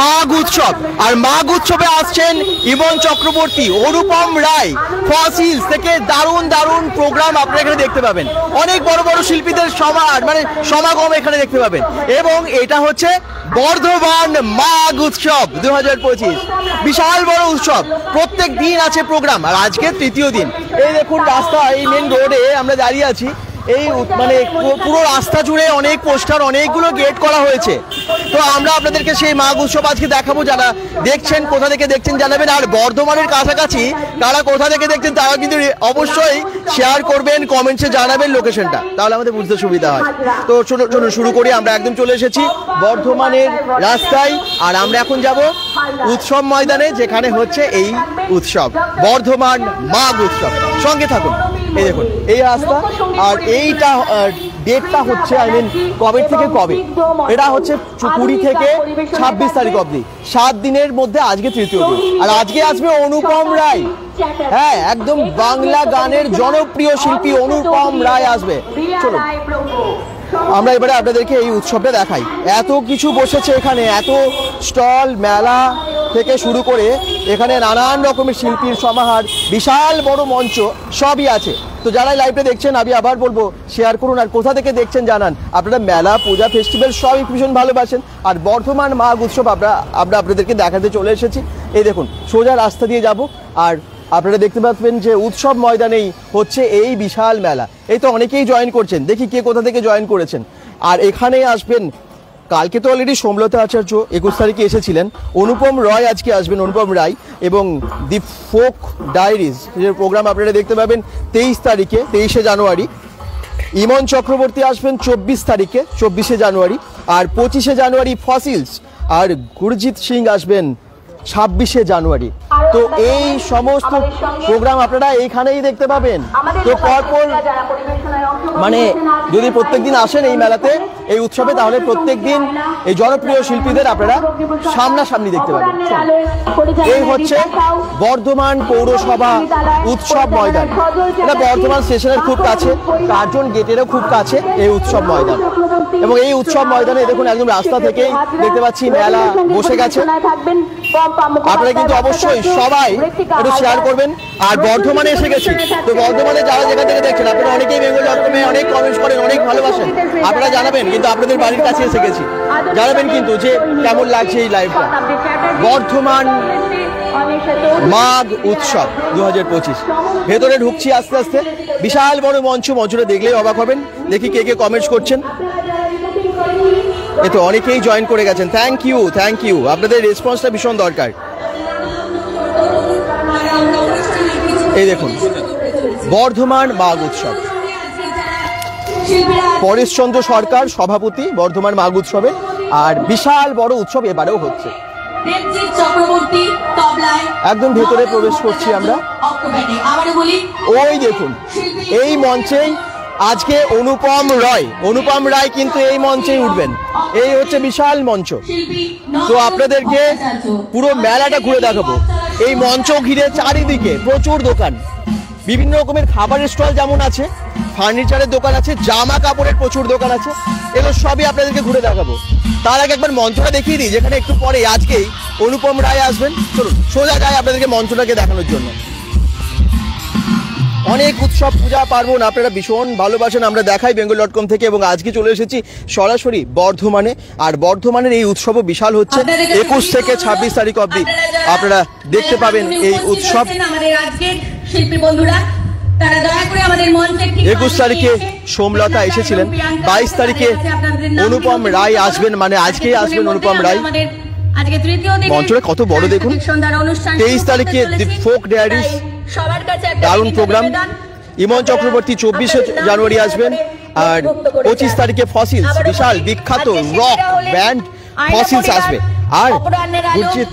মাঘ উৎসব, আর মাঘ উৎসবে আসছেন ইমন চক্রবর্তী, অনুপম রায়, ফসিলস থেকে দারুণ দারুণ প্রোগ্রাম আপনারা এখানে দেখতে পাবেন। অনেক বড় বড় শিল্পীদের সমাগম এখানে দেখতে পাবেন। এবং এটা হচ্ছে বর্ধমান মাঘ উৎসব 2025, বিশাল বড় উৎসব, প্রত্যেক দিন আছে প্রোগ্রাম। আর আজকে তৃতীয় দিন। এই দেখুন রাস্তা, এই মেন রোডে আমরা দাঁড়িয়ে আছি। এই পুরো রাস্তা জুড়ে অনেক পোস্টার, অনেকগুলো গেট করা হয়েছে। তো আমরা আপনাদেরকে সেই মাঘ উৎসব আজকে দেখাবো। যারা দেখছেন, কোথা থেকে দেখছেন জানাবেন। আর বর্ধমানের কাছাকাছি কারা কোথা থেকে দেখছেন তারা কিন্তু অবশ্যই শেয়ার করবেন, কমেন্টসে জানাবেন লোকেশনটা, তাহলে আমাদের বুঝতে সুবিধা হয়। তো চলুন শুরু করি। আমরা একদম চলে এসেছি বর্ধমানের রাস্তায়, আর আমরা এখন যাব উৎসব ময়দানে, যেখানে হচ্ছে এই উৎসব, বর্ধমান মাঘ উৎসব। সঙ্গে থাকুন। এই দেখুন এই রাস্তা, আর এইটা ডেটটা হচ্ছে কবে থেকে কবে, এটা হচ্ছে 20 থেকে 26 তারিখ অবধি, 7 দিনের মধ্যে আজকে তৃতীয় দিন। আর আজকে আসবে অনুপম রায়। হ্যাঁ, একদম বাংলা গানের জনপ্রিয় শিল্পী অনুপম রায় আসবে। চলুন আমরা এবারে আপনাদেরকে এই উৎসবটা দেখাই। এত কিছু বসেছে এখানে, এত স্টল, মেলা থেকে শুরু করে এখানে নানান রকমের শিল্পীর সমাহার, বিশাল বড় মঞ্চ সবই আছে। তো যারা লাইভে দেখছেন, আমি আবার বলবো শেয়ার করুন, আর কোথা থেকে দেখছেন জানান। আপনারা মেলা, পূজা, ফেস্টিভ্যাল সবই ভীষণ ভালোবাসেন। আর বর্ধমান মাঘ উৎসব আমরা আপনাদেরকে দেখাতে চলে এসেছি। এই দেখুন সোজা রাস্তা দিয়ে যাব, আর আপনারা দেখতে পাচ্ছেন যে উৎসব ময়দানেই হচ্ছে এই বিশাল মেলা। এই তো অনেকেই জয়েন করছেন, দেখি কে কোথা থেকে জয়েন করেছেন। আর এখানে আসবেন, কালকে তো অলরেডি সোমলতা আচার্য 21 তারিখে এসেছিলেন, অনুপম রায় আজকে আসবেন, অনুপম রায়। এবং দি ফোক ডায়েরিজ যে প্রোগ্রাম আপনারা দেখতে পাবেন 23 জানুয়ারি। ইমন চক্রবর্তী আসবেন 24 তারিখে, 24 জানুয়ারি। আর 25 জানুয়ারি ফসিলস, আর গুরজিৎ সিং আসবেন 26 জানুয়ারি। তো এই সমস্ত প্রোগ্রাম আপনারা এইখানেই দেখতে পাবেন। তো পরপর যদি প্রত্যেকদিন আসেন এই মেলাতে, এই উৎসবে, তাহলে প্রত্যেকদিন এই জনপ্রিয় শিল্পীদের আপনারা সামনাসামনি দেখতে পাবেন। এই হচ্ছে বর্ধমান পৌরসভা উৎসব ময়দান। এটা বর্ধমান স্টেশনের খুব কাছে, কার্জন গেটেরও খুব কাছে এই উৎসব ময়দান। এবং এই উৎসব ময়দানে দেখুন একদম রাস্তা থেকেই দেখতে পাচ্ছি মেলা বসে গেছে। আপনারা কিন্তু অবশ্যই সবাই একটু শেয়ার করবেন। আর বর্ধমানে এসে গেছি, তো বর্ধমানে যারা জায়গা থেকে দেখছেন, আপনারা অনেকেই বেঙ্গল.com-এ অনেক কমেন্টস করেন, অনেক ভালোবাসেন, আপনারা জানাবেন। কিন্তু আপনাদের বাড়ির কাছে এসে গেছি, জানাবেন কিন্তু যে কেমন লাগছে এই লাইভটা। বর্ধমান মাঘ উৎসব 2025 ভেতরে ঢুকছি আস্তে আস্তে। বিশাল বড় মঞ্চটা দেখলেই অবাক হবেন। দেখি কে কে কমেন্টস করছেন। এতো অনেকেই জয়েন করে গেছেন, থ্যাংক ইউ। আপনাদের রেসপন্সটা ভীষণ দরকার। এই দেখুন বর্ধমান মাঘ উৎসব, পরেশচন্দ্র সরকার সভাপতি বর্ধমান মাঘ উৎসবে। আর বিশাল বড় উৎসব এবারেও হচ্ছে। একদম ভেতরে প্রবেশ করছি আমরা। ওই দেখুন এই মঞ্চেই আজকে অনুপম রায় কিন্তু এই মঞ্চেই উঠবেন। এই হচ্ছে বিশাল মঞ্চ। তো আপনাদেরকে পুরো মেলাটা ঘুরে দেখাবো। এই মঞ্চ ঘিরে চারিদিকে প্রচুর দোকান, বিভিন্ন রকমের খাবারের স্টল যেমন আছে, ফার্নিচারের দোকান আছে, জামা কাপড়ের প্রচুর দোকান আছে। এগুলো সবই আপনাদেরকে ঘুরে দেখাবো। তার আগে একবার মঞ্চটা দেখিয়ে দিই, যেখানে একটু পরে আজকেই অনুপম রায় আসবেন। চলুন সোজা যায় আপনাদেরকে মঞ্চটাকে দেখানোর জন্য। অনেক উৎসব, পূজা পার্বণ আপনারা ভীষণ ভালোবাসেন, আমরা দেখাই বেঙ্গল.com থেকে। এবং আজকে চলে এসেছি সরাসরি বর্ধমানে। আর বর্ধমানের এই উৎসবও বিশাল হচ্ছে, 21 থেকে 26 তারিখ অবধি আপনারা দেখতে পাবেন এই উৎসব। 21 তারিখে সোমলতা এসেছিলেন, 22 তারিখে অনুপম রায় আসবেন, আজকেই আসবেন অনুপম রায়। মঞ্চটা কত বড় দেখুন। 23 তারিখে দি ফোক ডায়েরিজ, দারুণ প্রোগ্রাম। ইমন চক্রবর্তী 24 জানুয়ারি আসবেন। আর 25 তারিখে ফসিলস, বিশাল বিখ্যাত রক ব্যান্ড ফসিলস আসবে। আর গুরজিৎ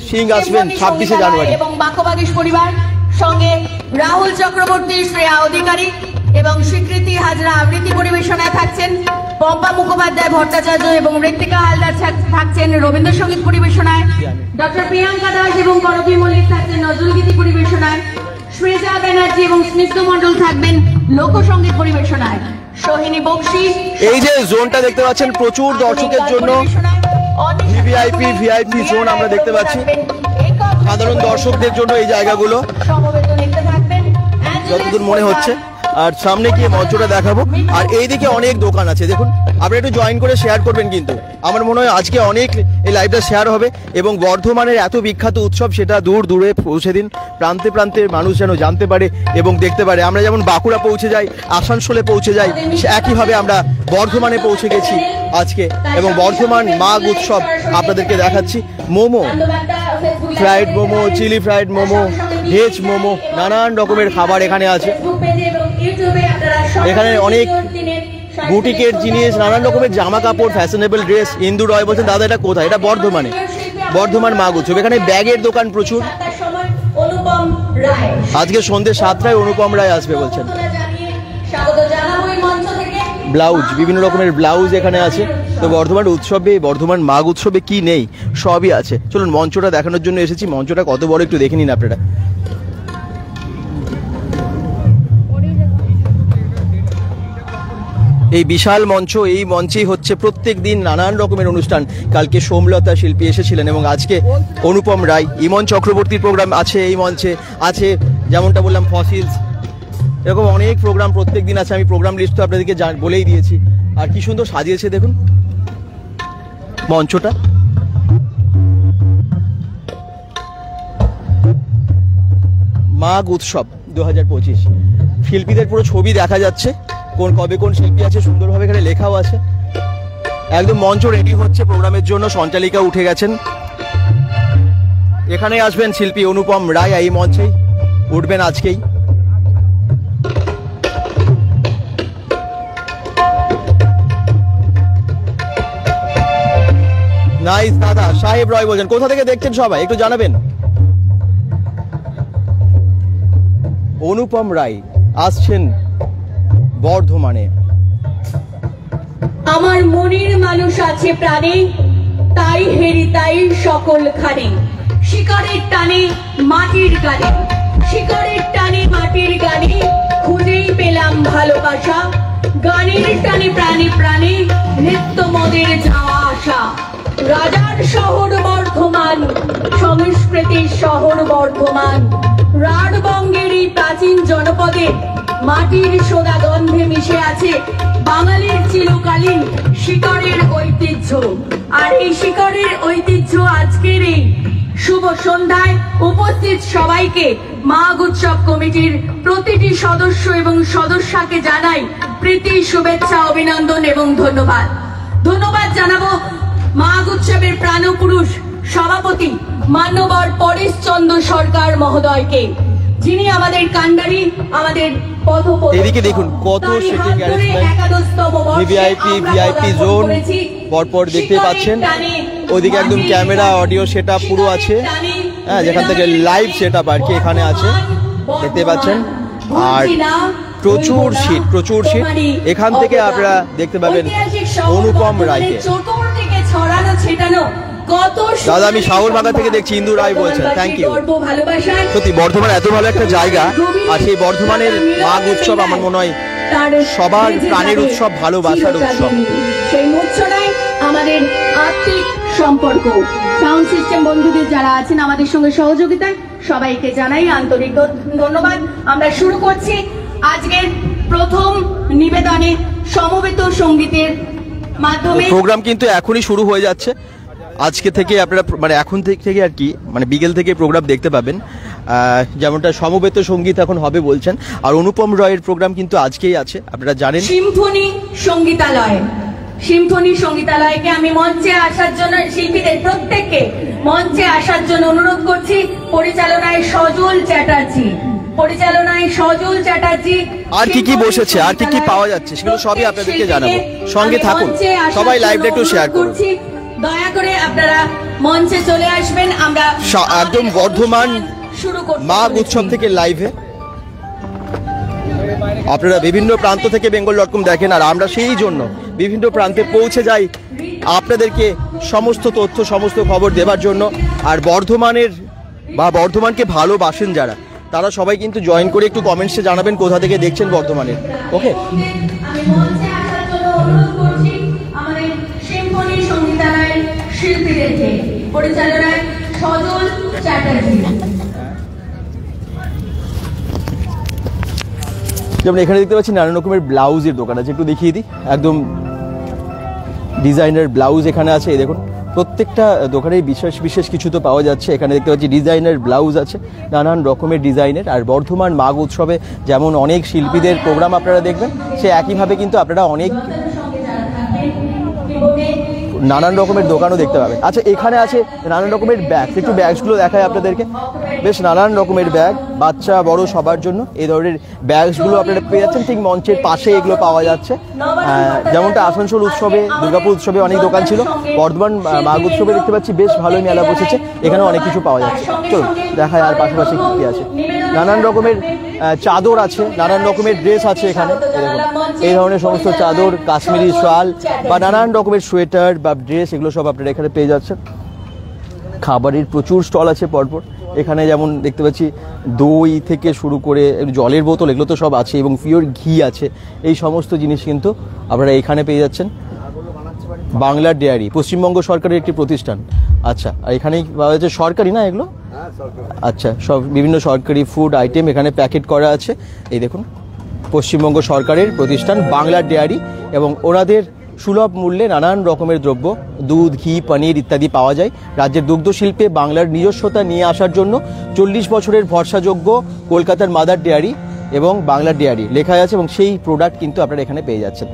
সিং আসবেন 26 জানুয়ারি। এবং বাকবাগিস পরিবার সঙ্গে রাহুল চক্রবর্তী, শ্রেয়া অধিকারী এবং স্বীকৃতি হাজরা আবৃত্তি পরিবেশনায় থাকছেন। পম্পা মুখোপাধ্যায় ভট্টাচার্য এবং ঋত্বিকা হালদার থাকছেন রবীন্দ্রসঙ্গীত পরিবেশনায়। ডক্টর প্রিয়াঙ্কা দাস এবং করবী মল্লিক থাকছেন নজরুলগীতি পরিবেশনায়। শ্রেজা ব্যানার্জি এবং স্নিগ্ধ মণ্ডল থাকবেন লোকসঙ্গীত পরিবেশনায়। সোহিনী বক্সি। এই যে জোনটা দেখতে পাচ্ছেন প্রচুর দর্শকের জন্য ভিভিআইপি ভিআইপি জোন আমরা দেখতে পাচ্ছি সাধারণ দর্শকদের জন্য এই জায়গাগুলো যতদূর মনে হচ্ছে। আর সামনে গিয়ে মঞ্চটা দেখাবো। আর এইদিকে অনেক দোকান আছে, দেখুন আপনারা একটু জয়েন করে শেয়ার করবেন। কিন্তু আমার মনে হয় আজকে অনেক এই লাইভটা শেয়ার হবে এবং বর্ধমানের এত বিখ্যাত উৎসব সেটা দূর দূরে পৌঁছে দিন, প্রান্তে প্রান্তে মানুষ যেন জানতে পারে এবং দেখতে পারে। আমরা যেমন বাঁকুড়া পৌঁছে যাই, আসানসোলে পৌঁছে যাই, একইভাবে আমরা বর্ধমানে পৌঁছে গেছি আজকে এবং বর্ধমান মাঘ উৎসব আপনাদেরকে দেখাচ্ছি। Momo, fried momo, chilli fried momo, veg momo, নানান রকমের খাবার এখানে আছে। এখানে অনেক বুটিকের জিনিস, নানান রকমের জামা কাপড়, ফ্যাশনেবল ড্রেস। ইন্দু রয় বলছেন দাদা এটা কোথায়? এটা বর্ধমানে, বর্ধমান মাঘ উৎসব। এখানে ব্যাগের দোকান প্রচুর। আজকে সন্ধ্যে 7টায় অনুপম রায় আসবে বলছেন। ব্লাউজ, বিভিন্ন রকমের ব্লাউজ এখানে আছে। তো বর্ধমান উৎসবে, বর্ধমান মাঘ উৎসবে কি নেই সবই আছে। চলুন মঞ্চটা দেখানোর জন্য এসেছি। মঞ্চটা কত বড় একটু দেখে নিন আপনারা। এই বিশাল মঞ্চ, এই মঞ্চেই হচ্ছে প্রত্যেক দিন নানান রকমের অনুষ্ঠান। কালকে সোমলতা শিল্পী এসেছিলেন এবং আজকে অনুপম রায়, ইমন চক্রবর্তীর প্রোগ্রাম আছে এই মঞ্চে। আছে যেমনটা বললাম ফসিলস, এরকম অনেক প্রোগ্রাম প্রত্যেক দিন আছে। আমি প্রোগ্রাম লিস্ট তো আপনাদেরকে বলেই দিয়েছি। আর কি সুন্দর সাজিয়েছে দেখুন মঞ্চটা। মাঘ উৎসব 2025, শিল্পীদের পুরো ছবি দেখা যাচ্ছে, কবে কোন শিল্পী আছে সুন্দরভাবে এখানে লেখাও আছে। একদম মঞ্চ রেডি হচ্ছে প্রোগ্রামের জন্য, সঞ্চালিকা উঠে গেছেন। এখানে আসবেন শিল্পী অনুপম রায়, এই মঞ্চেই উঠবেন আজকেই। নাইস দাদা, সাহেব রয় বলছেন। কোথা থেকে দেখছেন সবাই একটু জানাবেন। অনুপম রায় আসছেন বর্ধমানে। আমার মনের মানুষ আছে প্রাণে, তাই হেরি তাই সকল খানে। শিকারের টানে মাটির গানে, শিকারের টানে মাটির গানে, খুঁজেই পেলাম ভালোবাসা। গানের টানে প্রাণে প্রাণে, নিত্য মদের যাওয়া আসা। রাজার শহর বর্ধমান, সংস্কৃতির শহর বর্ধমান। রাঢ়বঙ্গের এই প্রাচীন জনপদে মাটির সোদা গন্ধে মিশে আছে বাঙালির চিরকালীন শিকারের ঐতিহ্য। আর এই শিকারের ঐতিহ্য আজকের এই শুভ সন্ধ্যায় উপস্থিত সবাইকে মাঘ উৎসব কমিটির প্রতিটি সদস্য এবং সদস্যকে জানাই প্রীতি, শুভেচ্ছা, অভিনন্দন এবং ধন্যবাদ। ধন্যবাদ জানাবো মাঘ উৎসবের প্রাণপুরুষ সভাপতি মান্যবর পরেশচন্দ্র সরকার মহোদয়কে, যিনি আমাদের কান্ডারি, আমাদের এদিকে দেখুন কত seating arrangement, VVIP VIP zone পরপর দেখতে পাচ্ছেন। ওইদিকে একদম ক্যামেরা অডিও সেটআপ পুরো আছে, হ্যাঁ, যেখান থেকে লাইভ সেটআপ আর কি এখানে আছে দেখতে পাচ্ছেন। আর প্রচুর সিট, প্রচুর সিট। এখান থেকে আপনারা দেখতে পাবেন অনুপম রায়কে। দাদা আমি শাওরবাগা থেকে দেখছি, ইন্দু রায় বলছেন। Thank you. সত্যি বর্ধমান এত ভালো একটা জায়গা, আর সেই বর্ধমানের মাঘ উৎসব আমার মনে হয় সবার প্রাণের উৎসব, ভালোবাসার উৎসব। সেই মূর্ছনায় আমাদের আত্মিক সম্পর্ক। সাউন্ড সিস্টেম বন্ধুদের যারা আছেন আমাদের সঙ্গে সহযোগিতায়, সবাইকে জানাই আন্তরিক ধন্যবাদ। আমরা শুরু করছি আজকের প্রথম নিবেদনে সমবেত সঙ্গীতের মাধ্যমে। প্রোগ্রাম কিন্তু এখনই শুরু হয়ে যাচ্ছে। আজকে থেকে আপনারা মানে এখন থেকে আর কি মানে বিকেল থেকে প্রোগ্রাম দেখতে পাবেন। যেমনটা সমবেত সঙ্গীত এখন হবে বলছেন। আর অনুপম রয়ের প্রোগ্রাম কিন্তু আজকেই আছে, আপনারা জানেন। সিম্ফনি সঙ্গীতালয়, সিম্ফনি সঙ্গীতালয়কে আমি মঞ্চে আসার জন্য, শিল্পীদের প্রত্যেককে মঞ্চে আসার জন্য অনুরোধ করছি। পরিচালনায় সজল চ্যাটার্জি, পরিচালনায় সজল চ্যাটার্জি। আর কি কি বসেছে, আর কি কি পাওয়া যাচ্ছে সেগুলো সবই আপনাদেরকে জানাবো। সঙ্গে থাকুন, সবাই লাইভটা একটু শেয়ার করুন। দয়া করে আপনারা মঞ্চে চলে আসবেন। আমরা একদম বর্ধমান মাঘ উৎসব থেকে লাইভে আপনারা বিভিন্ন প্রান্ত থেকে bengal.com দেখেন, আর আমরা সেই জন্য বিভিন্ন প্রান্তে পৌঁছে যাই আপনাদেরকে সমস্ত তথ্য, সমস্ত খবর দেবার জন্য। আর বর্ধমানের বা বর্ধমানকে ভালোবাসেন যারা, তারা সবাই কিন্তু জয়েন করে একটু কমেন্টসে জানাবেন কোথা থেকে দেখছেন বর্ধমানের। ওকে, পরিচালনায় সজল চ্যাটার্জি। যেমন এখানে দেখতে পাচ্ছি নানান রকমের ব্লাউজের দোকান আছে, একটু দেখিয়ে দিই। একদম ডিজাইনার ব্লাউজ এখানে আছে, এই দেখুন প্রত্যেকটা দোকানে বিশেষ বিশেষ কিছু তো পাওয়া যাচ্ছে। এখানে দেখতে পাচ্ছি ডিজাইনার ব্লাউজ আছে, নানান রকমের ডিজাইনের। আর বর্ধমান মাঘ উৎসবে যেমন অনেক শিল্পীদের প্রোগ্রাম আপনারা দেখবেন, সে একইভাবে কিন্তু আপনারা অনেক নানান রকমের দোকানও দেখতে পাবেন। আচ্ছা, এখানে আছে নানান রকমের ব্যাগ, একটু ব্যাগসগুলো দেখায় আপনাদেরকে। বেশ নানান রকমের ব্যাগ, বাচ্চা বড় সবার জন্য এই ধরনের ব্যাগসগুলো আপনারা পেয়ে যাচ্ছেন। ঠিক মঞ্চের পাশে এগুলো পাওয়া যাচ্ছে। যেমনটা আসানসোল উৎসবে, দুর্গাপুর উৎসবে অনেক দোকান ছিল, বর্ধমান মাঘ উৎসবে দেখতে পাচ্ছি বেশ ভালোই মেলা বসেছে, এখানে অনেক কিছু পাওয়া যাচ্ছে। চলুন দেখায় আর পাশাপাশি কী কী আছে। নানান রকমের চাদর আছে, নানান রকমের ড্রেস আছে এখানে, এই ধরনের সমস্ত চাদর, কাশ্মীরি শাল বা নানান রকমের সোয়েটার বা ড্রেস, এগুলো সব আপনারা এখানে পেয়ে যাচ্ছেন। খাবারের প্রচুর স্টল আছে পরপর। এখানে যেমন দেখতে পাচ্ছি দই থেকে শুরু করে জলের বোতল, এগুলো তো সব আছে, এবং পিওর ঘি আছে। এই সমস্ত জিনিস কিন্তু আপনারা এখানে পেয়ে যাচ্ছেন। বাংলা ডেয়ারি পশ্চিমবঙ্গ সরকারের একটি প্রতিষ্ঠান। আচ্ছা, আর এখানেই পাওয়া যাচ্ছে সরকারি না এগুলো? আচ্ছা, সব বিভিন্ন সরকারি ফুড আইটেম এখানে প্যাকেট করা আছে। এই দেখুন, পশ্চিমবঙ্গ সরকারের প্রতিষ্ঠান বাংলা ডেয়ারি, এবং ওনাদের সুলভ মূল্যে নানান রকমের দ্রব্য, দুধ, ঘি, পনির ইত্যাদি পাওয়া যায়। রাজ্যের দুগ্ধ শিল্পে বাংলার নিজস্বতা নিয়ে আসার জন্য 40 বছরের ভরসাযোগ্য কলকাতার মাদার ডেয়ারি এবং বাংলা ডেয়ারি লেখা আছে, এবং সেই প্রোডাক্ট কিন্তু আপনারা এখানে পেয়ে যাচ্ছেন।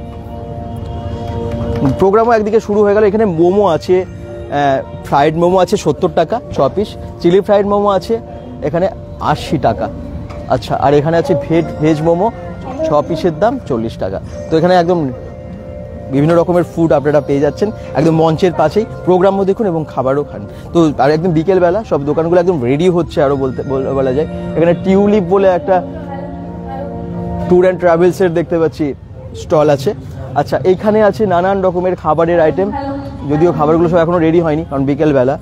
প্রোগ্রামও একদিকে শুরু হয়ে গেল। এখানে মোমো আছে, ফ্রাইড মোমো আছে 70 টাকা 6 পিস, চিলি ফ্রাইড মোমো আছে এখানে 80 টাকা। আচ্ছা, আর এখানে আছে ভেজ মোমো 6 পিসের দাম 40 টাকা। তো এখানে একদম বিভিন্ন রকমের ফুড আপনারা পেয়ে যাচ্ছেন একদম মঞ্চের পাশেই। প্রোগ্রামও দেখুন এবং খাবারও খান। তো আর একদম বিকেলবেলা সব দোকানগুলো একদম রেডি হচ্ছে, আরও বলা যায়। এখানে টিউলিপ বলে একটা ট্যুর অ্যান্ড ট্রাভেলসের দেখতে পাচ্ছি স্টল আছে। আচ্ছা, এইখানে আছে নানান রকমের খাবারের আইটেম, যদিও খাবারগুলো সব এখনও রেডি হয়নি, কারণ বিকেলবেলা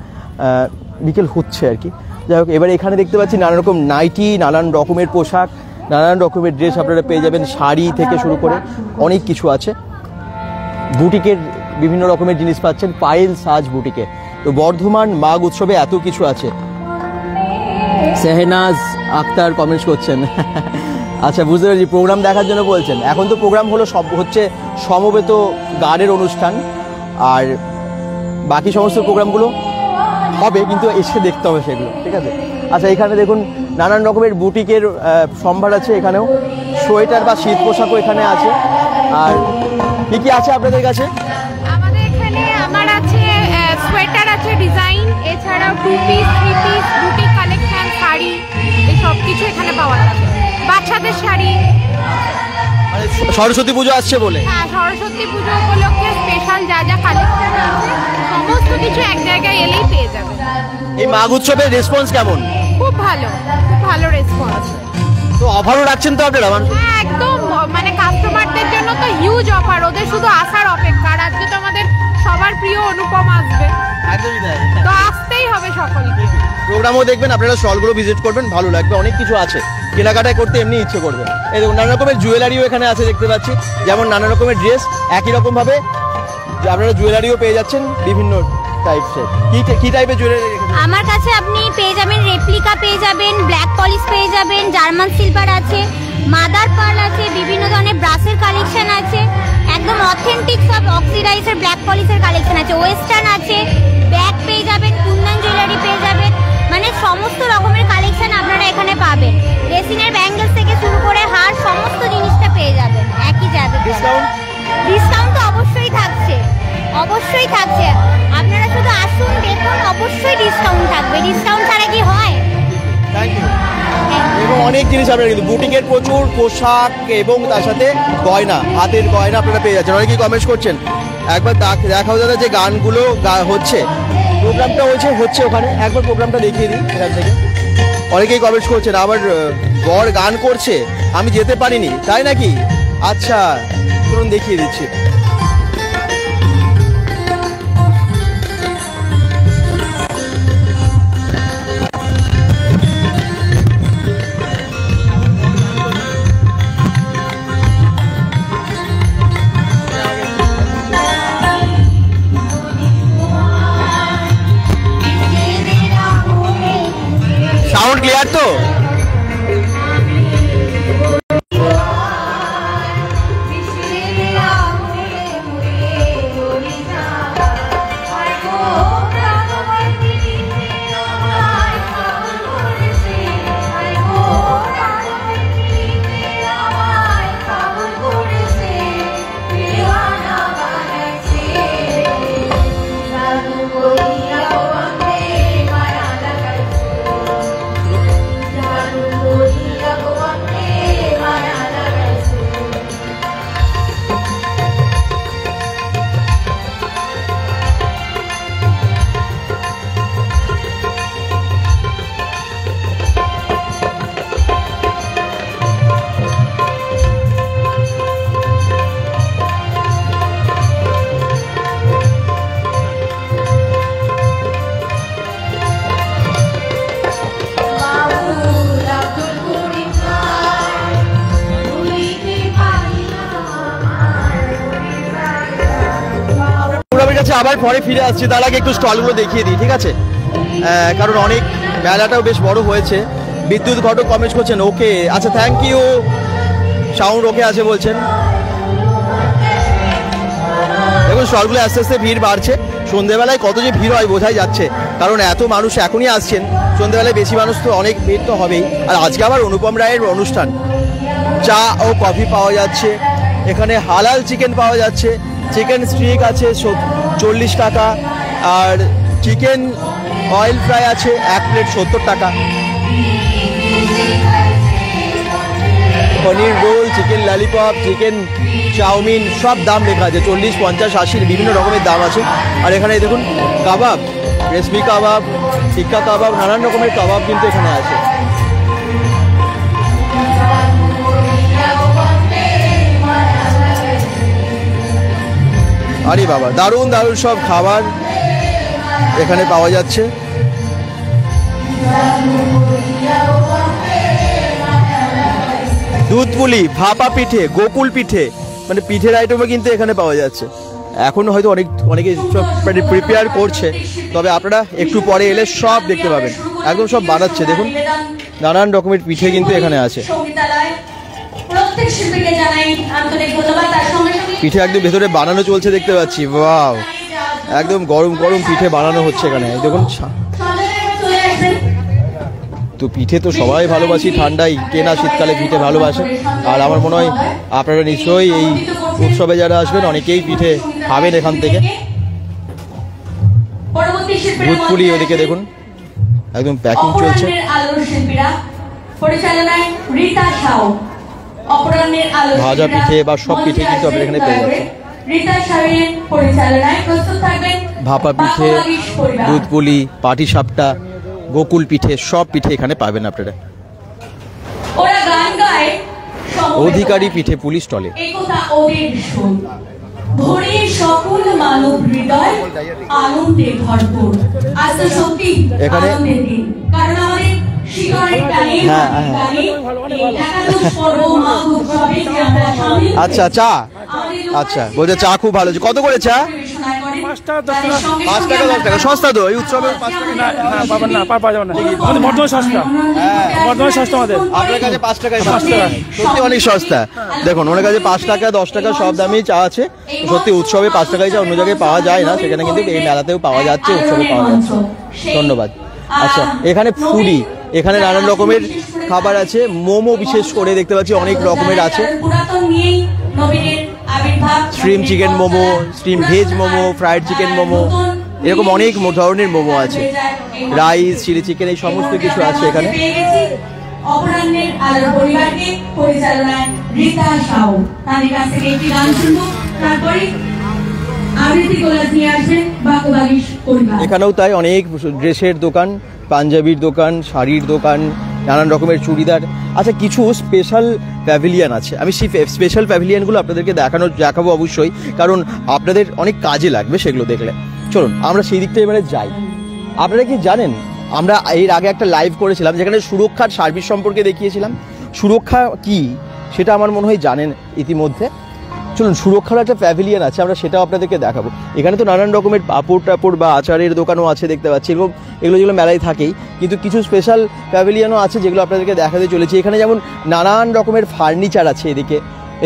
বিকেল হচ্ছে আর কি। যাই হোক, এবার এখানে দেখতে পাচ্ছি নানান রকম নাইটি, নানান রকমের পোশাক, নানান রকমের ড্রেস আপনারা পেয়ে যাবেন, শাড়ি থেকে শুরু করে অনেক কিছু আছে। বুটিকের বিভিন্ন রকমের জিনিস পাচ্ছেন, পায়েল সাজ বুটিকে। তো বর্ধমান মাঘ উৎসবে এত কিছু আছে। সেহনাজ আক্তার কমেন্টস করছেন। আচ্ছা, বুঝতে পেরেছি, প্রোগ্রাম দেখার জন্য বলছেন। এখন তো প্রোগ্রাম হলো সব হচ্ছে সমবেত গানের অনুষ্ঠান, আর বাকি সমস্ত প্রোগ্রামগুলো হবে, কিন্তু এসে দেখতে হবে সেগুলো, ঠিক আছে? আচ্ছা, এখানে দেখুন নানান রকমের বুটিকের সম্ভার আছে, এখানেও সোয়েটার বা শীত পোশাকও এখানে আছে। আর কি কি আছে আপনাদের কাছে? আমাদের এখানে আমার আছে সোয়েটার আছে ডিজাইন, এছাড়াও 2 piece 3 piece boutique collection, sari, এই সব কিছু এখানে পাওয়া যাচ্ছে। বাচ্চাদের শাড়ি, মানে সরস্বতী পুজো আসছে বলে? হ্যাঁ, সরস্বতী পুজো উপলক্ষে স্পেশাল যা যা কালেকশন আছে সমস্ত কিছু এক জায়গায় এলেই পেয়ে যাবে। এই মাঘ উৎসবের রেসপন্স কেমন? খুব ভালো, খুব ভালো রেসপন্স। তো অফারও রাখছেন তো আপনারা? হ্যাঁ, একদম, মানে কাস্টমারদের জন্য তো হিউজ অফার, ওদের শুধু আসার অপেক্ষা। আর আজকে তো আমাদের সবার প্রিয় অনুপম আসবে, একদমই তাই, তো আসতেই হবে সকলকে। প্রোগ্রামও দেখবেন, আপনারা স্টলগুলো ভিজিট করবেন, ভালো লাগবে, অনেক কিছু আছে, কেনাকাটা করতে এমনি ইচ্ছে করবে। এই দেখুন নানা রকমের জুয়েলারিও এখানে আছে দেখতে পাচ্ছি, যেমন নানা রকমের ড্রেস, একই রকম ভাবে আপনারা জুয়েলারিও পেয়ে যাচ্ছেন বিভিন্ন টাইপসের। কি টাইপের জুয়েলারি? আমার কাছে আপনি পেয়ে যাবেন রেপ্লিকা পেয়ে যাবেন, ব্ল্যাক পলিশ পেয়ে যাবেন, জার্মান সিলভার আছে, মাদার পার্ল আছে, বিভিন্ন ধরনের ব্রাসের কালেকশন আছে, একদম অথেন্টিক সব অক্সিডাইজের ব্ল্যাক পলিশের কালেকশন আছে, ওয়েস্টার্ন আছে, ব্যাগ পেয়ে যাবেন, কুন্দন জুয়েলারি পেয়ে যাবেন, মানে সমস্ত রকমের কালেকশন আপনারা এখানে পাবেন। রেসিনের ব্যাঙ্গেলস থেকে শুরু করে হার, সমস্ত জিনিসটা পেয়ে যাবেন একই জায়গায়। ডিসকাউন্ট তো অবশ্যই থাকছে, অবশ্যই থাকছে। আপনারা শুধু আসুন, দেখুন, অবশ্যই ডিসকাউন্ট থাকবে। ডিসকাউন্ট ছাড়া কি হয়? Thank you. এবং অনেক জিনিস আপনারা কিন্তু বুটিকের প্রচুর পোশাক এবং তার সাথে গয়না, হাতের গয়না আপনারা পেয়ে যাচ্ছেন। অনেকেই কমেন্টস করছেন, একবার দেখাও দাদা যে গানগুলো হচ্ছে, প্রোগ্রামটা হচ্ছে ওখানে, একবার প্রোগ্রামটা দেখিয়ে দিই এখান থেকে। অনেকেই কমেন্টস করছেন, আবার বর গান করছে, আমি যেতে পারিনি, তাই নাকি? আচ্ছা, চলুন দেখিয়ে দিচ্ছি। সাউন্ড ক্লিয়ার তো? আবার পরে ফিরে আসছি, তার আগে একটু স্টলগুলো দেখিয়ে দিই, ঠিক আছে? কারণ অনেক মেলাটাও বেশ বড় হয়েছে। বিদ্যুৎ ঘটক কমেন্ট করছেন ওকে, আচ্ছা থ্যাংক ইউ, সাউন্ড ওকে আছে বলছেন। দেখুন স্টলগুলো আস্তে আস্তে ভিড় বাড়ছে। সন্ধ্যেবেলায় কত যে ভিড় হয় বোঝাই যাচ্ছে, কারণ এত মানুষ এখনই আসছেন। সন্ধ্যেবেলায় বেশি মানুষ তো অনেক ভিড় তো হবেই। আর আজকে আবার অনুপম রায়ের অনুষ্ঠান। চা ও কফি পাওয়া যাচ্ছে এখানে, হালাল চিকেন পাওয়া যাচ্ছে, চিকেন স্টিক আছে 40 টাকা, আর চিকেন অয়েল ফ্রাই আছে 1 প্লেট 70 টাকা। Paneer roll, chicken lollipop, chicken chowmein সব দাম লেখা আছে, 40, 50, 80 বিভিন্ন রকমের দাম আছে। আর এখানে দেখুন কাবাব, রেশমি কাবাব, টিক্কা কাবাব, নানান রকমের কাবাব কিন্তু এখানে আছে। আরে বাবা, দারুণ দারুণ সব খাবার এখানে পাওয়া যাচ্ছে। দুধ পুলি, ভাপা পিঠে, গোকুল পিঠে, মানে পিঠের আইটেমও কিন্তু এখানে পাওয়া যাচ্ছে। এখন হয়তো অনেকে সব প্রিপেয়ার করছে, তবে আপনারা একটু পরে এলে সব দেখতে পাবেন, একদম সব বানাচ্ছে। দেখুন নানান রকমের পিঠে কিন্তু এখানে আছে। পিঠে একদম ভেতরে বানানো চলছে দেখতে পাচ্ছি। ওয়াও, একদম গরম গরম পিঠে বানানো হচ্ছে এখানে। দেখুন তো পিঠে তো সবাই ভালোবাসি, ঠান্ডায় কে না শীতকালে পিঠে ভালোবাসে। আর আমার মনে হয় আপনারা নিশ্চয়ই এই উৎসবে যারা আসবেন অনেকেই পিঠে খাবেন এখান থেকে। দুধ পুলি ওদিকে দেখুন একদম প্যাকিং চলছে। ভাজা পিঠে বা সব পিঠে কিন্তু আপনার এখানে পেয়ে যাচ্ছে। ভাপা পিঠে, দুধ পুলি, পাটি সাপটা, গোকুল পিঠে সব পিঠে এখানে পাবেন আপনারা। অধিকারী পিঠে পুলি স্টলে। এখানে আচ্ছা চা, আচ্ছা বলছে চা খুব ভালো। কত করে চা? 5 টাকা 10 টাকা। সস্তা তো এই উৎসবে? আপনার কাছে 5 টাকায় সত্যি অনেক সস্তা। দেখুন ওনার কাছে 5 টাকা 10 টাকা সব দামেই চা আছে। সত্যি উৎসবে 5 টাকায় চা অন্য জায়গায় পাওয়া যায় না, সেখানে কিন্তু এই মেলাতেও পাওয়া যাচ্ছে, উৎসবে পাওয়া যাচ্ছে। ধন্যবাদ। আচ্ছা এখানে ফুডি, এখানে নানান রকমের খাবার আছে। মোমো বিশেষ করে দেখতে পাচ্ছি অনেক রকমের আছে। Stream chicken momo, stream veg momo, fried chicken momo, এরকম অনেক ধরনের মোমো আছে। রাইস, চিলি চিকেন, এই সমস্ত কিছু আছে এখানে। এখানেও তাই অনেক ড্রেসের দোকান, পাঞ্জাবির দোকান, শাড়ির দোকান, নানান রকমের চুড়িদার। আচ্ছা কিছু স্পেশাল প্যাভিলিয়ন আছে, আমি সেই স্পেশাল প্যাভিলিয়নগুলো আপনাদেরকে দেখাবো অবশ্যই, কারণ আপনাদের অনেক কাজে লাগবে সেগুলো দেখলে। চলুন আমরা সেই দিকটা এবারে যাই। আপনারা কি জানেন আমরা এর আগে একটা লাইভ করেছিলাম যেখানে সুরক্ষার সার্ভিস সম্পর্কে দেখিয়েছিলাম। সুরক্ষা কি সেটা আমার মনে হয় জানেন ইতিমধ্যে। চলুন, সুরক্ষার একটা প্যাভিলিয়ন আছে, আমরা সেটাও আপনাদেরকে দেখাবো। এখানে তো নানান রকমের পাপড় টাপড় বা আচারের দোকানও আছে দেখতে পাচ্ছি, এরকম এগুলো যেগুলো মেলায় থাকেই, কিন্তু কিছু স্পেশাল প্যাভিলিয়নও আছে যেগুলো আপনাদেরকে দেখাতে চলেছি। এখানে যেমন নানান রকমের ফার্নিচার আছে,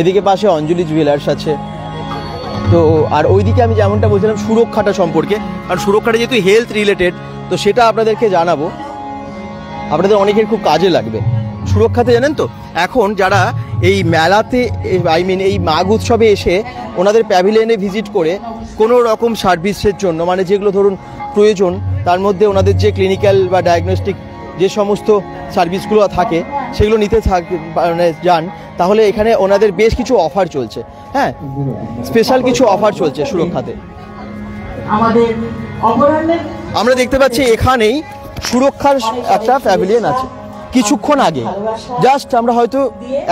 এদিকে পাশে অঞ্জলি জুয়েলার্স আছে। তো আর ওইদিকে আমি যেমনটা বলছিলাম সুরক্ষাটা সম্পর্কে, আর সুরক্ষাটা যেহেতু হেলথ রিলেটেড, তো সেটা আপনাদেরকে জানাবো, আপনাদের অনেকের খুব কাজে লাগবে। সুরক্ষাতে জানেন তো, এখন যারা এই মেলাতে এই মাঘ উৎসবে এসে ওনাদের প্যাভিলিয়নে ভিজিট করে কোনো রকম সার্ভিসের জন্য, মানে যেগুলো ধরুন প্রয়োজন, তার মধ্যে ওনাদের যে ক্লিনিক্যাল বা ডায়াগনস্টিক যে সমস্ত সার্ভিসগুলো থাকে সেগুলো নিতে মানে যান, তাহলে এখানে ওনাদের বেশ কিছু অফার চলছে। হ্যাঁ, স্পেশাল কিছু অফার চলছে সুরক্ষাতে। আমরা দেখতে পাচ্ছি এখানেই সুরক্ষার একটা প্যাভিলিয়ন আছে। কিছুক্ষণ আগে জাস্ট আমরা হয়তো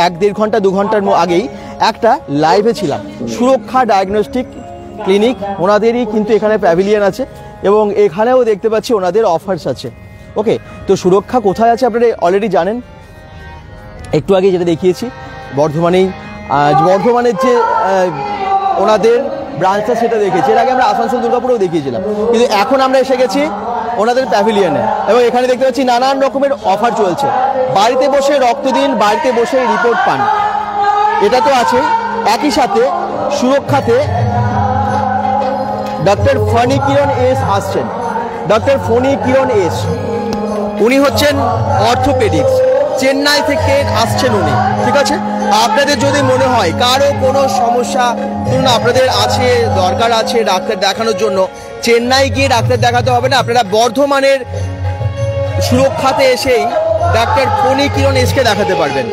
1-1.5 ঘন্টা 2 ঘন্টার আগেই একটা লাইভে ছিলাম। সুরক্ষা ডায়াগনস্টিক ক্লিনিক, ওনাদেরই কিন্তু এখানে প্যাভিলিয়ন আছে এবং এখানেও দেখতে পাচ্ছি ওনাদের অফার্স আছে। ওকে, তো সুরক্ষা কোথায় আছে আপনারা অলরেডি জানেন, একটু আগে যেটা দেখিয়েছি বর্ধমানের যে ওনাদের ব্রাঞ্চটা সেটা দেখেছি। এর আগে আমরা আসানসোল দুর্গাপুরেও দেখিয়েছিলাম, কিন্তু এখন আমরা এসে গেছি ওনাদের প্যাভিলিয়নে এবং এখানে দেখতে পাচ্ছি নানান রকমের অফার চলছে। বাড়িতে বসে রক্ত দিন, বাড়িতে বসে রিপোর্ট পান, এটা তো আছে। একই সাথে সুরক্ষাতে ডক্টর ফণী কিরণ এস আসছেন। ডক্টর ফণী কিরণ এস, উনি হচ্ছেন অর্থোপেডিক্স, চেন্নাই থেকে আসছেন উনি। ঠিক আছে, আপনাদের যদি মনে হয় কারো কোনো সমস্যা ধরুন আপনাদের আছে, দরকার আছে ডাক্তার দেখানোর জন্য, চেন্নাই গিয়ে ডাক্তার দেখাতে হবে না, আপনারা বর্ধমানের সুরক্ষাতে এসেই ডাক্তার ফণী কিরণ এসকে দেখাতে পারবেন,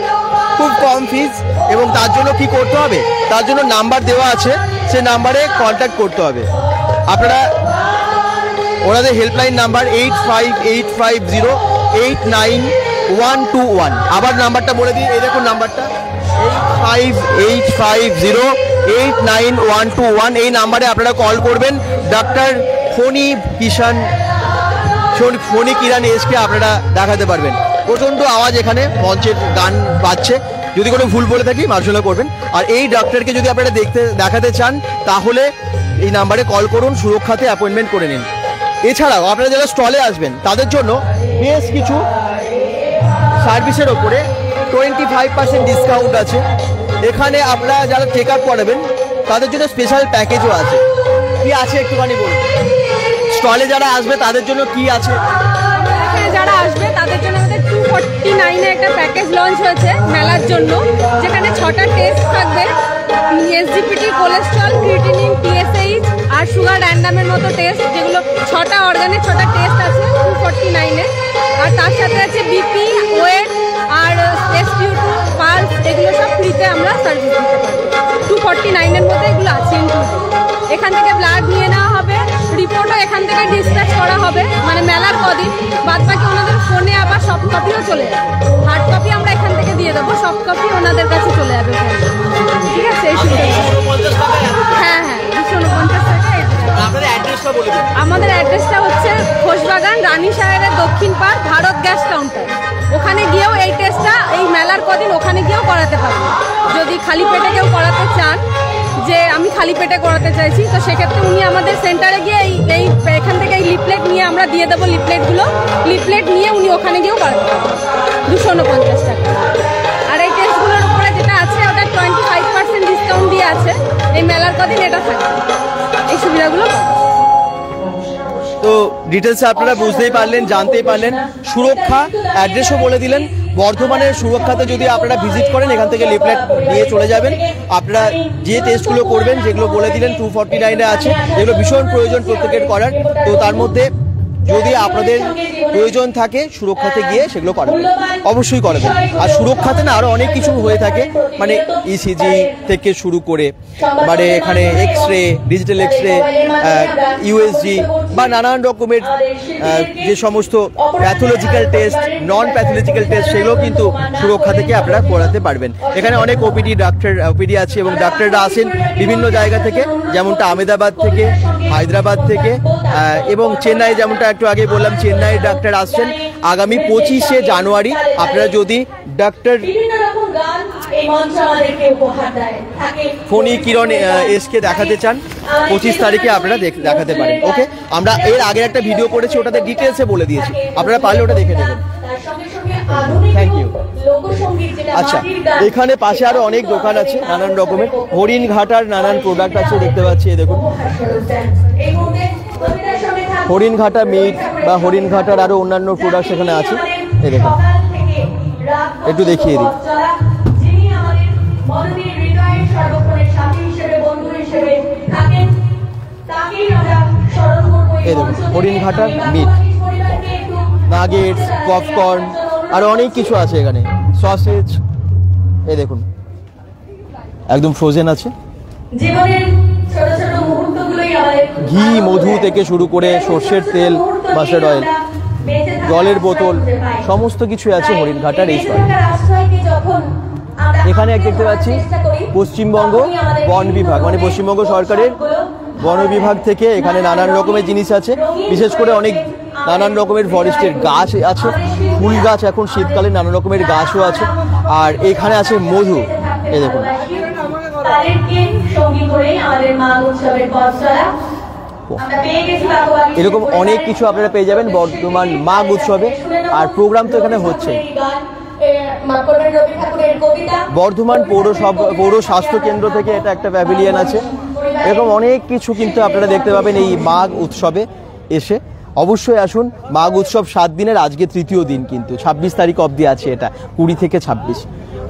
খুব কম ফিজ। এবং তার জন্য কি করতে হবে, তার জন্য নাম্বার দেওয়া আছে, সে নাম্বারে কন্ট্যাক্ট করতে হবে। আপনারা ওনাদের হেল্পলাইন নাম্বার 8585089121। আবার নাম্বারটা বলে দিই, এই দেখুন নাম্বারটা 8585089121। এই নাম্বারে আপনারা কল করবেন, ডাক্তার ফণী কিরণ এসকে আপনারা দেখাতে পারবেন। প্রচণ্ড আওয়াজ এখানে, মঞ্চের গান বাজছে, যদি কোনো ভুল বলে থাকি মার্জনা করবেন। আর এই ডাক্তারকে যদি আপনারা দেখাতে চান তাহলে এই নাম্বারে কল করুন, সুরক্ষাতে অ্যাপয়েন্টমেন্ট করে নিন। এছাড়াও আপনারা যারা স্টলে আসবেন তাদের জন্য বেশ কিছু সার্ভিসের ওপরে 25% ডিসকাউন্ট আছে। এখানে আপনারা যারা চেক আপ করাবেন তাদের জন্য স্পেশাল প্যাকেজও আছে। কি আছে একটুখানি বলুন, স্টলে যারা আসবে তাদের জন্য কি আছে? যারা আসবে তাদের জন্য আমাদের 249 একটা প্যাকেজ লঞ্চ হয়েছে মেলার জন্য, যেখানে 6টা টেস্ট থাকবে, এসজিপিটি, কোলেস্ট্রল, ক্রিয়েটিনিন, টিএসএইচ আর সুগার র্যান্ডামের মতো টেস্ট, যেগুলো 6টা অর্গানের 6টা টেস্ট আছে 249-এ। আর তার সাথে আছে বিপি, ওয়েট আর SpO2, পালস, এগুলো সব ফ্রিতে আমরা সার্ভিস দিতে পারি। 249-এর মধ্যে এগুলো আছে ইনক্লুডেড। এখান থেকে ব্লাড নিয়ে নেওয়া হবে, রিপোর্টও এখান থেকে ডিসপ্যাচ করা হবে, মানে মেলার কদিন। বাদ বাকি ওনাদের ফোনে আবার সফট কপিও চলে যাবে, হার্ড কপি আমরা এখান থেকে দিয়ে দেবো, সফট কপি ওনাদের কাছে চলে যাবে। ঠিক আছে, এই হ্যাঁ 249 টাকা। আমাদের অ্যাড্রেসটা হচ্ছে খোশবাগান, রানী সাহেবের দক্ষিণ পাড়, ভারত গ্যাস কাউন্টার। ওখানে গিয়েও এই টেস্টটা এই মেলার কদিন ওখানে গিয়েও করাতে পারবেন। যদি খালি পেটে কেউ করাতে চান, যে আমি খালি পেটে করাতে চাইছি, তো সেক্ষেত্রে উনি আমাদের সেন্টারে গিয়ে এই এখান থেকে এই লিফলেট নিয়ে আমরা দিয়ে দেবো, লিফলেট নিয়ে উনি ওখানে গিয়েও করাতে পারবেন 249 টাকা। আর এই টেস্টগুলোর উপরে যেটা আছে ওটা 25% ডিসকাউন্ট দিয়ে আছে এই মেলার কদিন, এটা থাকে, এই সুবিধাগুলো। তো ডিটেলসে আপনারা বুঝতেই পারলেন, জানতেই পারলেন। সুরক্ষা অ্যাড্রেসও বলে দিলেন। বর্ধমানের সুরক্ষাতে যদি আপনারা ভিজিট করেন, এখান থেকে লিফলেট নিয়ে চলে যাবেন। আপনারা যে টেস্টগুলো করবেন, যেগুলো বলে দিলেন 249-এ আছে, যেগুলো ভীষণ প্রয়োজন প্রত্যেকের করার, তো তার মধ্যে যদি আপনাদের প্রয়োজন থাকে সুরক্ষাতে গিয়ে সেগুলো করাবেন, অবশ্যই করাবেন। আর সুরক্ষাতে না আরও অনেক কিছু হয়ে থাকে, মানে ইসিজি থেকে শুরু করে, মানে এখানে এক্সরে, ডিজিটাল এক্সরে, ইউএসজি বা নানান রকমের যে সমস্ত প্যাথোলজিক্যাল টেস্ট, নন প্যাথোলজিক্যাল টেস্ট, সেগুলো কিন্তু সুরক্ষা থেকে আপনারা করাতে পারবেন। এখানে অনেক ওপিডি আছে এবং ডাক্তাররা আসেন বিভিন্ন জায়গা থেকে, যেমনটা আহমেদাবাদ থেকে, হায়দ্রাবাদ থেকে এবং চেন্নাই, যেমনটা একটু আগে বললাম চেন্নাইয়ের ডাক্তার আসছেন আগামী 25শে জানুয়ারি। আপনারা যদি ডক্টর এই মঞ্চ আমাদেরকে উপহার দেয় থাকে। ফণী কিরণ এসকে দেখাতে চান 25 তারিখে আপনারা দেখাতে পারেন। ওকে, আমরা এর আগের একটা ভিডিও করেছি, ওটাতে ডিটেলসে বলে দিয়েছি, আপনারা পারলে ওটা দেখে নেবেন। Thank you. আচ্ছা, এখানে পাশে আরো অনেক দোকান আছে নানান রকমের, হরিণ ঘাটার নানান প্রোডাক্ট আছে দেখতে পাচ্ছি। দেখুন হরিণ ঘাটা মিট বা হরিণ ঘাটার আরো অন্যান্য প্রোডাক্ট সেখানে আছে। এই দেখুন, একটু দেখিয়ে দিই। এই দেখুন হরিণ ঘাটার মিট, নাগেটস, পপকর্ন আর অনেক কিছু আছে এখানে, সসেজ। এই দেখুন একদম ফ্রোজেন আছে। ঘি, মধু থেকে শুরু করে সর্ষের তেল, মাস্টার্ড অয়েল, জলের বোতল, সমস্ত কিছু আছে হরিণ ঘাটার এই স্টলে। এখানে এক দেখতে পাচ্ছি পশ্চিমবঙ্গ বন বিভাগ, মানে পশ্চিমবঙ্গ সরকারের বন বিভাগ থেকে এখানে নানান রকমের জিনিস আছে, বিশেষ করে অনেক নানান রকমের ফরেস্টের গাছ আছে, ফুল গাছ, এখন শীতকালে নানান রকমের গাছও আছে। আর এখানে আছে মধু, এই দেখুন। এরকম অনেক কিছু আপনারা পেয়ে যাবেন বর্ধমান মাঘ উৎসবে। আর প্রোগ্রাম তো এখানে হচ্ছে। বর্ধমান পৌর স্বাস্থ্য কেন্দ্র থেকে এটা একটা প্যাভিলিয়ন আছে। এরকম অনেক কিছু কিন্তু আপনারা দেখতে পাবেন এই মাঘ উৎসবে এসে। অবশ্যই আসুন। মাঘ উৎসব 7 দিনের, আজকে তৃতীয় দিন, কিন্তু 26 তারিখ অবধি আছে এটা, 20 থেকে 26।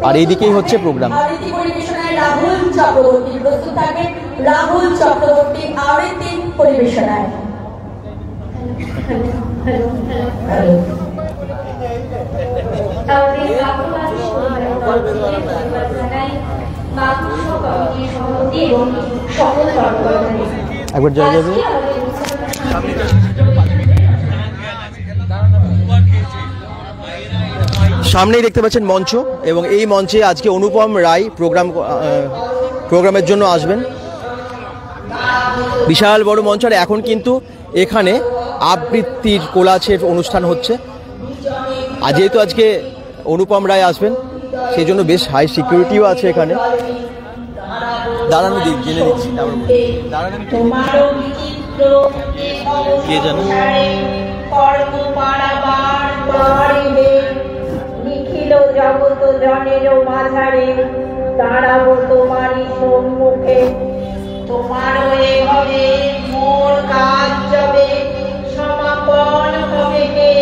আর এইদিকেই হচ্ছে প্রোগ্রাম। রাহুল চক্রবর্তী আবৃত্তি পরিবেশনায়। একবার জয় যাবে। সামনেই দেখতে পাচ্ছেন মঞ্চ, এবং এই মঞ্চে আজকে অনুপম রায় প্রোগ্রামের জন্য আসবেন। বিশাল বড় মঞ্চ। আর এখন কিন্তু এখানে আবৃত্তির কোলাছের অনুষ্ঠান হচ্ছে। আর যেহেতু আজকে অনুপম রায় আসবেন, সেই জন্য বেশ হাই সিকিউরিটিও আছে এখানে। দাঁড়ানো দিক জেনে দিচ্ছি, কে জানো। জগত জনের মাঝারে দাঁড়াবো তোমারই সম্মুখে, তোমার হবে মোর কাজ যাবে, সমাপন হবে কে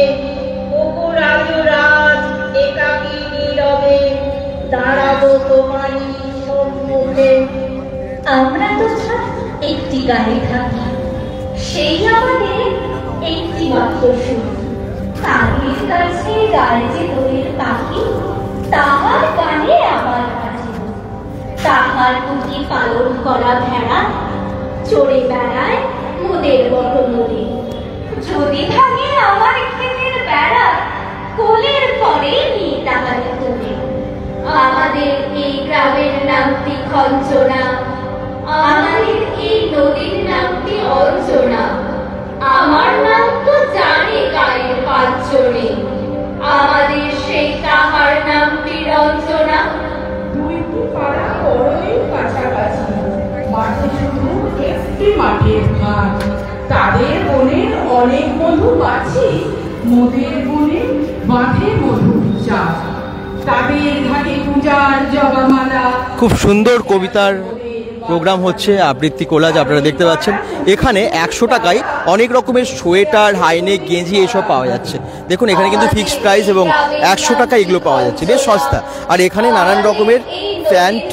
কুকুরাজুরাজ একাকী নীরবে, দাঁড়াবো তোমারই সম্মুখে। আমরা তো একটি গানে থাকি, সেই আমাদের একটি মাত্র সুর। তাদের কাছে গাড়িতে দোলের পাখি, তাহার গানে আমার কাছে তাহার কুটি পালন করা ভেড়া চড়ে বেড়ায় মোদের বড় নদী। যদি থাকে আমার ক্ষেতের বেড়া, কোলের পরে নিয়ে তাহারে তোলে। আমাদের এই গ্রামের নামটি খঞ্চনা, আমাদের এই নদীর নামটি অর্চনা। আমার নাম তো জানে গায়ের পাঁচজনে, আমাদের সেই তাহার নামটি রঞ্জনা। দুইটি পাড়া বড়ই কাছাকাছি, মাঠে শুধু একটি মাঠের ঘাট। তাদের বনে অনেক মধু বাছি, মোদের বনে বাঁধে মধু চাষ। তাদের ঘাটে পূজার জবামালা। খুব সুন্দর কবিতার প্রোগ্রাম হচ্ছে, আবৃত্তি কোলাজ আপনারা দেখতে পাচ্ছেন। এখানে 100 টাকায় অনেক রকমের সোয়েটার, হাইনেক, গেঞ্জি এইসব পাওয়া যাচ্ছে। দেখুন এখানে কিন্তু ফিক্সড প্রাইস, এবং 100 টাকা এগুলো পাওয়া যাচ্ছে, বেশ সস্তা। আর এখানে নানান রকমের প্যান্ট,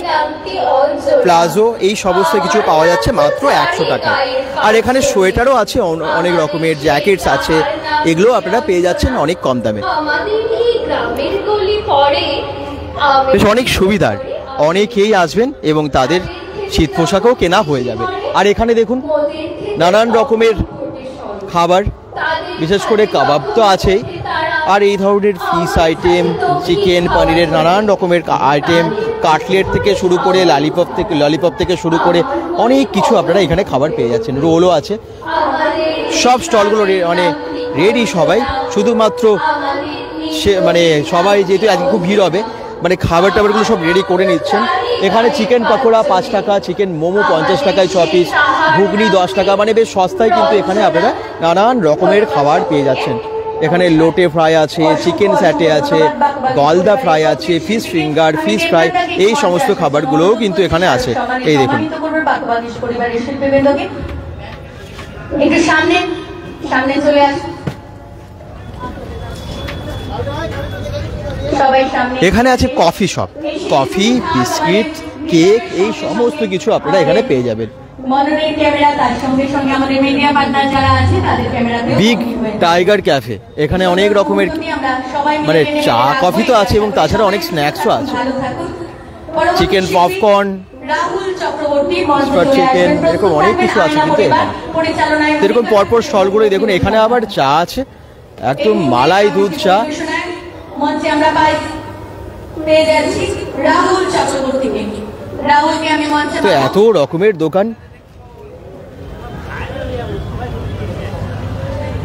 প্লাজো, এই সমস্ত কিছু পাওয়া যাচ্ছে মাত্র 100 টাকায়। আর এখানে সোয়েটারও আছে, অনেক রকমের জ্যাকেটস আছে, এগুলো আপনারা পেয়ে যাচ্ছেন অনেক কম দামে। বেশ অনেক সুবিধার, অনেকেই আসবেন এবং তাদের শীত পোশাকও কেনা হয়ে যাবে। আর এখানে দেখুন নানান রকমের খাবার, বিশেষ করে কাবাব তো আছেই, আর এই ধরনের ফিশ আইটেম, চিকেন, পনিরের নানান রকমের আইটেম, কাটলেট থেকে শুরু করে ললিপপ থেকে শুরু করে অনেক কিছু আপনারা এখানে খাবার পেয়ে যাচ্ছেন। রোলও আছে। সব স্টলগুলো মানে রেডি সবাই, শুধুমাত্র মানে সবাই যেহেতু আজকে খুব ভিড় হবে, মানে খাবার টাবারগুলো সব রেডি করে নিচ্ছেন। এখানে চিকেন পকোড়া 5 টাকা, চিকেন মোমো 50 টাকায় 6 পিস, ঘুগনি 10 টাকা, মানে বেশ সস্তায় কিন্তু এখানে আপনারা নানান রকমের খাবার পেয়ে যাচ্ছেন। এখানে লোটে ফ্রাই আছে, চিকেন স্যাটে আছে, গলদা ফ্রাই আছে, ফিশ ফিঙ্গার, ফিশ ফ্রাই, এই সমস্ত খাবারগুলোও কিন্তু এখানে আছে। এই দেখুন, একটু সামনে সামনে চলে আসুন, সবাই সামনে। এখানে আছে coffee shop, coffee, biscuit, cake, এই সমস্ত কিছু আপনারা এখানে পেয়ে যাবেন। মনোনীত ক্যামেরা, তার সঙ্গে সঙ্গে আমাদের মিডিয়া পার্টনার যারা আছে তাদের ক্যামেরাতে বিগ টাইগার ক্যাফে, এখানে অনেক রকমের মানে চা কফি তো আছে এবং তাছাড়া অনেক স্ন্যাক্সও আছে, chicken popcorn, Rahul Chakraborty chicken, এরকম অনেক কিছু আছে কিন্তু এখানে। এরকম পরপর স্টলগুলোই দেখুন, এখানে আবার চা আছে, একদম মালাই দুধ চা। মঞ্চে আমরা পেয়ে যাচ্ছি রাহুল চক্রবর্তীকে। রাহুলকে আমি মঞ্চে তো এত রকমের দোকান,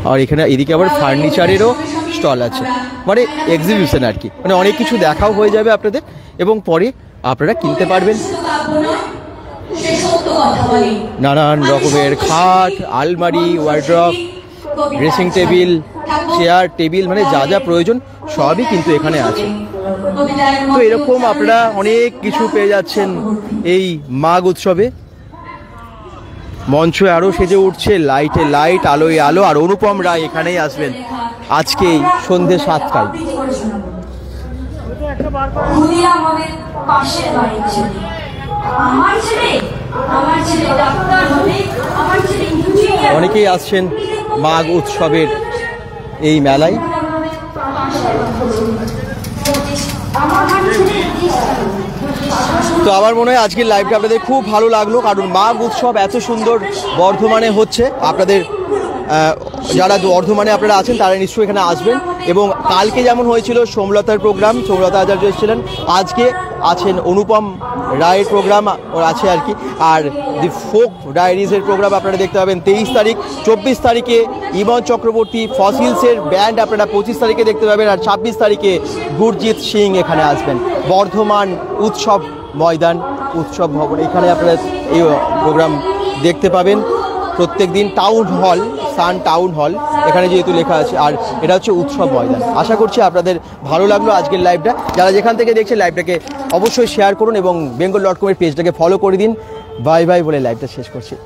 আর এখানে এদিকে আবার ফার্নিচারেরও স্টল আছে, মানে এক্সিবিশন আর কি, মানে অনেক কিছু দেখাও হয়ে যাবে আপনাদের এবং পরে আপনারা কিনতে পারবেন। নানান রকমের খাট, আলমারি, wardrobe, dressing table, chair table, মানে যা যা প্রয়োজন সবই কিন্তু এখানে আছে। তো এরকম আপনারা অনেক কিছু পেয়ে যাচ্ছেন এই মাঘ উৎসবে। মঞ্চ আরও সেজে উঠছে, লাইটে লাইট, আলোয় আলো, আর অনুপম রায় এখানেই আসবেন আজকেই সন্ধ্যে 7টায়। আমাদের পাশের বাড়ির ছেলে, আমার ছেলে, আমার ছেলে ডাক্তার হবে, আমার ছেলে ইঞ্জিনিয়ার। অনেকেই আসছেন মাঘ উৎসবের এই মেলায়। তো আমার মনে হয় আজকের লাইভটা আপনাদের খুব ভালো লাগলো, কারণ মাঘ উৎসব এত সুন্দর বর্ধমানে হচ্ছে। আপনাদের যারা বর্ধমানে আপনারা আছেন তারা নিশ্চয়ই এখানে আসবেন। এবং কালকে যেমন হয়েছিল সোমলতার প্রোগ্রাম, সোমলতা আচার্য এসেছিলেন, আজকে আছেন অনুপম রায়ের প্রোগ্রাম আছে আর কি। আর দি ফোক ডায়েরিজের প্রোগ্রাম আপনারা দেখতে পাবেন 23 তারিখ, 24 তারিখে ইমন চক্রবর্তী ফসিলসের ব্যান্ড আপনারা 25 তারিখে দেখতে পাবেন, আর 26 তারিখে গুরজিৎ সিং এখানে আসবেন। বর্ধমান উৎসব ময়দান, উৎসব ভবন, এখানে আপনারা এই প্রোগ্রাম দেখতে পাবেন প্রত্যেক দিন। টাউন হল, সান টাউন হল এখানে যেহেতু লেখা আছে, আর এটা হচ্ছে উৎসব ময়দান। আশা করছি আপনাদের ভালো লাগলো আজকের লাইভটা। যারা যেখান থেকে দেখছেন লাইভটাকে অবশ্যই শেয়ার করুন এবং bengal.com এর পেজটাকে ফলো করে দিন। বাই বাই বলে লাইভটা শেষ করছি।